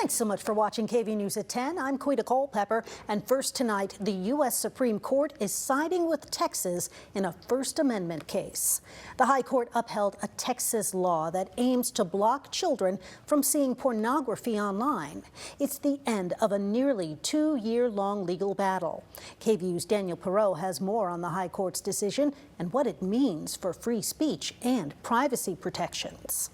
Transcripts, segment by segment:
Thanks so much for watching KVUE News at 10. I'm Quita Culpepper, and first tonight, the U.S. Supreme Court is siding with Texas in a First Amendment case. The High Court upheld a Texas law that aims to block children from seeing pornography online. It's the end of a nearly 2-year-long legal battle. KVUE's Daniel Perot has more on the High Court's decision and what it means for free speech and privacy protections.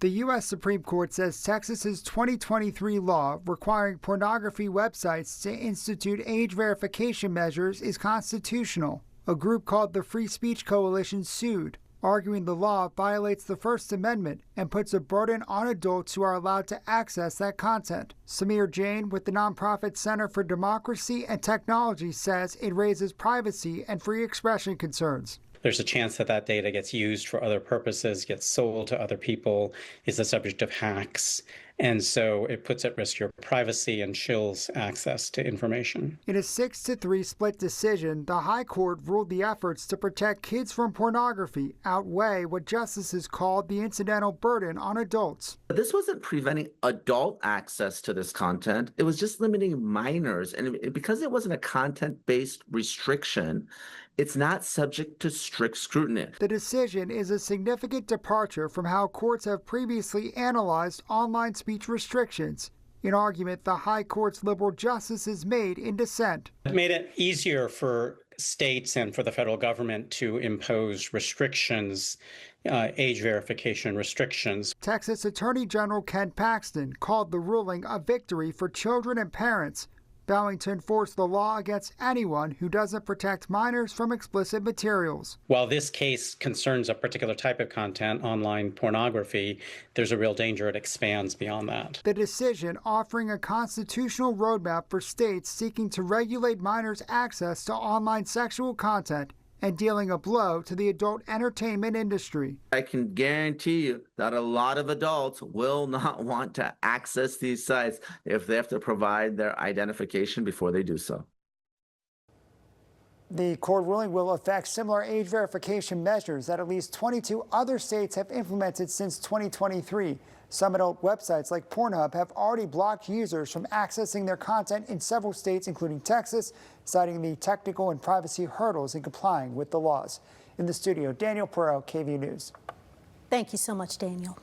The U.S. Supreme Court says Texas's 2023 law requiring pornography websites to institute age verification measures is constitutional. A group called the Free Speech Coalition sued, arguing the law violates the First Amendment and puts a burden on adults who are allowed to access that content. Samir Jain with the nonprofit Center for Democracy and Technology says it raises privacy and free expression concerns. There's a chance that that data gets used for other purposes, gets sold to other people, is the subject of hacks. And so it puts at risk your privacy and chills access to information. In a 6-3 split decision, the High Court ruled the efforts to protect kids from pornography outweigh what justices called the incidental burden on adults. This wasn't preventing adult access to this content. It was just limiting minors. And because it wasn't a content-based restriction, it's not subject to strict scrutiny. The decision is a significant departure from how courts have previously analyzed online speech restrictions, an argument the High Court's liberal justices made in dissent. It made it easier for states and for the federal government to impose restrictions, age verification restrictions. Texas Attorney General Ken Paxton called the ruling a victory for children and parents, vowing to enforce the law against anyone who doesn't protect minors from explicit materials. While this case concerns a particular type of content, online pornography, there's a real danger it expands beyond that. The decision offering a constitutional roadmap for states seeking to regulate minors' access to online sexual content and dealing a blow to the adult entertainment industry. I can guarantee you that a lot of adults will not want to access these sites if they have to provide their identification before they do so. The court ruling will affect similar age verification measures that at least 22 other states have implemented since 2023. Some adult websites like Pornhub have already blocked users from accessing their content in several states, including Texas, citing the technical and privacy hurdles in complying with the laws. In the studio, Daniel Perot, KVUE News. Thank you so much, Daniel.